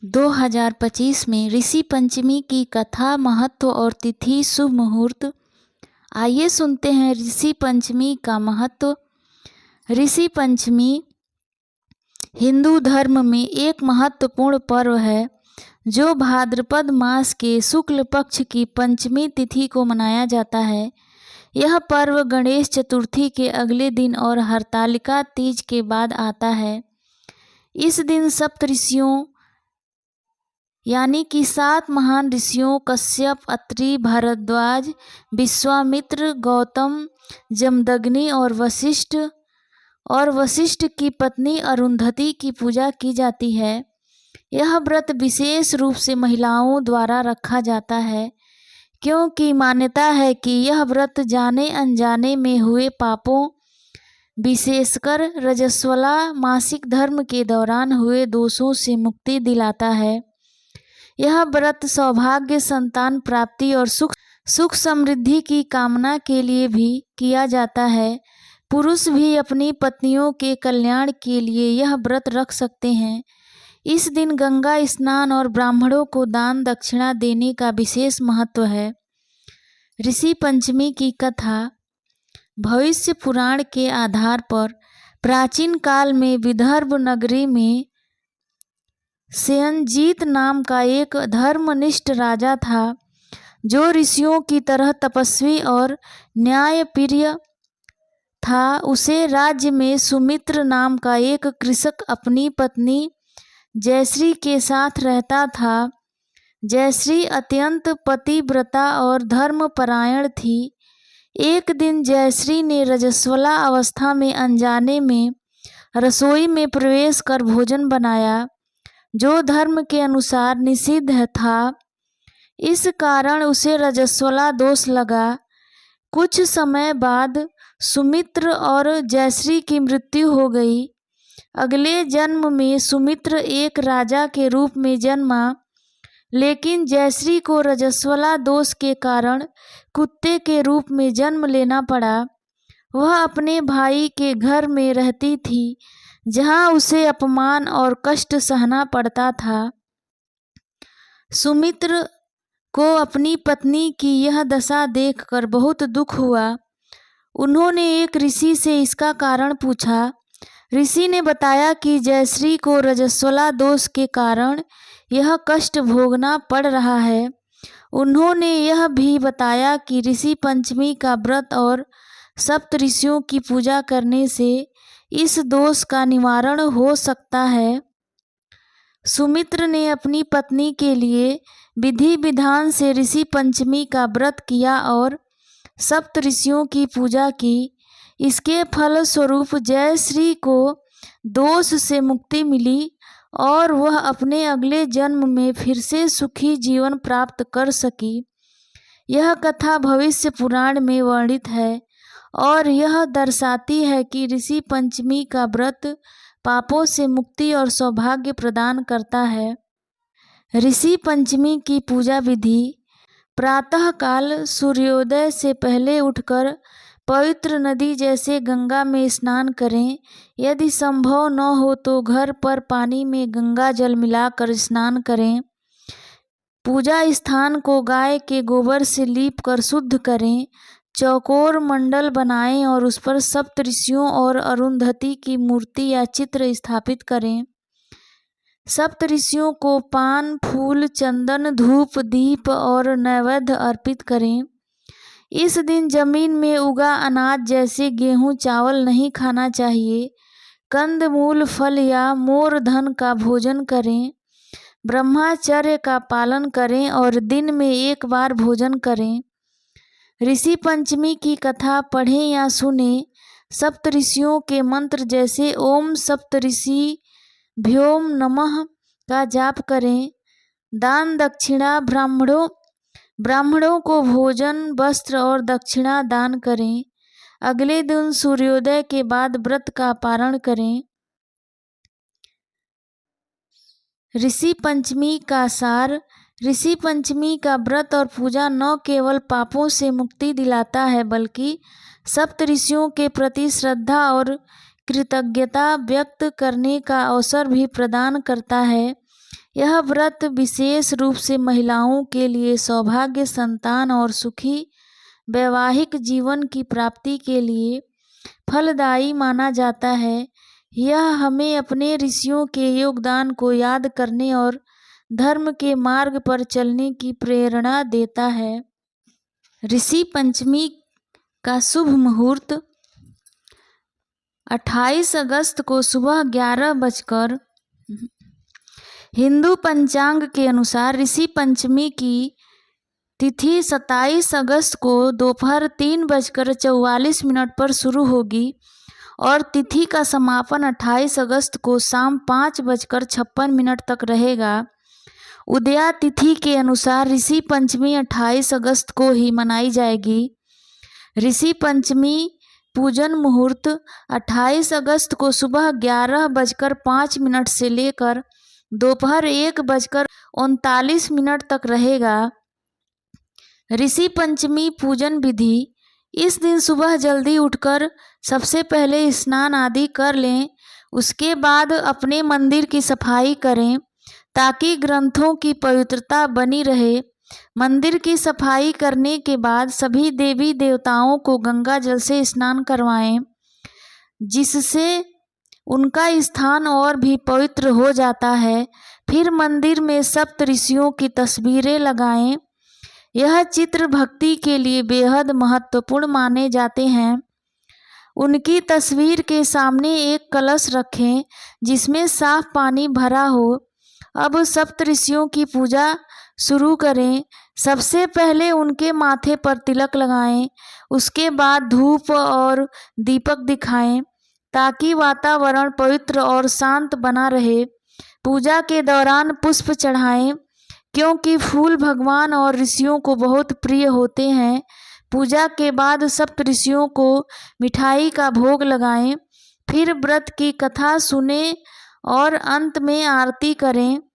2025 में ऋषि पंचमी की कथा, महत्व और तिथि, शुभ मुहूर्त। आइए सुनते हैं ऋषि पंचमी का महत्व। ऋषि पंचमी हिंदू धर्म में एक महत्वपूर्ण पर्व है जो भाद्रपद मास के शुक्ल पक्ष की पंचमी तिथि को मनाया जाता है। यह पर्व गणेश चतुर्थी के अगले दिन और हरतालिका तीज के बाद आता है। इस दिन सप्तऋषियों यानी कि 7 महान ऋषियों कश्यप, अत्रि, भारद्वाज, विश्वामित्र, गौतम, जमदग्नि और वशिष्ठ की पत्नी अरुंधति की पूजा की जाती है। यह व्रत विशेष रूप से महिलाओं द्वारा रखा जाता है क्योंकि मान्यता है कि यह व्रत जाने अनजाने में हुए पापों, विशेषकर रजस्वला मासिक धर्म के दौरान हुए दोषों से मुक्ति दिलाता है। यह व्रत सौभाग्य, संतान प्राप्ति और सुख समृद्धि की कामना के लिए भी किया जाता है। पुरुष भी अपनी पत्नियों के कल्याण के लिए यह व्रत रख सकते हैं। इस दिन गंगा स्नान और ब्राह्मणों को दान दक्षिणा देने का विशेष महत्व है। ऋषि पंचमी की कथा। भविष्य पुराण के आधार पर प्राचीन काल में विदर्भ नगरी में सेयनजीत नाम का एक धर्मनिष्ठ राजा था जो ऋषियों की तरह तपस्वी और न्यायप्रिय था। उसे राज्य में सुमित्र नाम का एक कृषक अपनी पत्नी जयश्री के साथ रहता था। जयश्री अत्यंत पतिव्रता और धर्मपरायण थी। एक दिन जयश्री ने रजस्वला अवस्था में अनजाने में रसोई में प्रवेश कर भोजन बनाया जो धर्म के अनुसार निषिद्ध था। इस कारण उसे रजस्वला दोष लगा। कुछ समय बाद सुमित्र और जयश्री की मृत्यु हो गई। अगले जन्म में सुमित्र एक राजा के रूप में जन्मा, लेकिन जयश्री को रजस्वला दोष के कारण कुत्ते के रूप में जन्म लेना पड़ा। वह अपने भाई के घर में रहती थी जहां उसे अपमान और कष्ट सहना पड़ता था। सुमित्र को अपनी पत्नी की यह दशा देखकर बहुत दुख हुआ। उन्होंने एक ऋषि से इसका कारण पूछा। ऋषि ने बताया कि जयश्री को रजस्वला दोष के कारण यह कष्ट भोगना पड़ रहा है। उन्होंने यह भी बताया कि ऋषि पंचमी का व्रत और सप्तऋषियों की पूजा करने से इस दोष का निवारण हो सकता है। सुमित्र ने अपनी पत्नी के लिए विधि विधान से ऋषि पंचमी का व्रत किया और सप्तऋषियों की पूजा की। इसके फलस्वरूप जयश्री को दोष से मुक्ति मिली और वह अपने अगले जन्म में फिर से सुखी जीवन प्राप्त कर सकी। यह कथा भविष्य पुराण में वर्णित है और यह दर्शाती है कि ऋषि पंचमी का व्रत पापों से मुक्ति और सौभाग्य प्रदान करता है। ऋषि पंचमी की पूजा विधि। प्रातःकाल सूर्योदय से पहले उठकर पवित्र नदी जैसे गंगा में स्नान करें। यदि संभव न हो तो घर पर पानी में गंगा जल मिलाकर स्नान करें। पूजा स्थान को गाय के गोबर से लीप कर शुद्ध करें। चौकोर मंडल बनाएं और उस पर सप्तऋषियों और अरुंधति की मूर्ति या चित्र स्थापित करें। सप्तऋषियों को पान, फूल, चंदन, धूप, दीप और नैवेद्य अर्पित करें। इस दिन जमीन में उगा अनाज जैसे गेहूं, चावल नहीं खाना चाहिए। कंदमूल, फल या मोर धन का भोजन करें। ब्रह्मचर्य का पालन करें और दिन में एक बार भोजन करें। ऋषि पंचमी की कथा पढ़ें या सुनें। सप्तऋषियों के मंत्र जैसे ओम सप्तऋषि भ्योम नमः का जाप करें। दान दक्षिणा। ब्राह्मणों को भोजन, वस्त्र और दक्षिणा दान करें। अगले दिन सूर्योदय के बाद व्रत का पारण करें। ऋषि पंचमी का सार। ऋषि पंचमी का व्रत और पूजा न केवल पापों से मुक्ति दिलाता है बल्कि सप्तऋषियों के प्रति श्रद्धा और कृतज्ञता व्यक्त करने का अवसर भी प्रदान करता है। यह व्रत विशेष रूप से महिलाओं के लिए सौभाग्य, संतान और सुखी वैवाहिक जीवन की प्राप्ति के लिए फलदायी माना जाता है। यह हमें अपने ऋषियों के योगदान को याद करने और धर्म के मार्ग पर चलने की प्रेरणा देता है। ऋषि पंचमी का शुभ मुहूर्त 28 अगस्त को सुबह 11 हिंदू पंचांग के अनुसार ऋषि पंचमी की तिथि 27 अगस्त को दोपहर 3:44 पर शुरू होगी और तिथि का समापन 28 अगस्त को शाम 5:56 तक रहेगा। उदया तिथि के अनुसार ऋषि पंचमी 28 अगस्त को ही मनाई जाएगी। ऋषि पंचमी पूजन मुहूर्त 28 अगस्त को सुबह 11:05 से लेकर दोपहर 1:39 तक रहेगा। ऋषि पंचमी पूजन विधि: इस दिन सुबह जल्दी उठकर सबसे पहले स्नान आदि कर लें। उसके बाद अपने मंदिर की सफाई करें ताकि ग्रंथों की पवित्रता बनी रहे। मंदिर की सफाई करने के बाद सभी देवी देवताओं को गंगा जल से स्नान करवाएं, जिससे उनका स्थान और भी पवित्र हो जाता है। फिर मंदिर में सप्त ऋषियों की तस्वीरें लगाएं। यह चित्र भक्ति के लिए बेहद महत्वपूर्ण माने जाते हैं। उनकी तस्वीर के सामने एक कलश रखें जिसमें साफ पानी भरा हो। अब सप्त ऋषियों की पूजा शुरू करें। सबसे पहले उनके माथे पर तिलक लगाएं, उसके बाद धूप और दीपक दिखाएं ताकि वातावरण पवित्र और शांत बना रहे। पूजा के दौरान पुष्प चढ़ाएं क्योंकि फूल भगवान और ऋषियों को बहुत प्रिय होते हैं। पूजा के बाद सप्त ऋषियों को मिठाई का भोग लगाएं, फिर व्रत की कथा सुनें और अंत में आरती करें।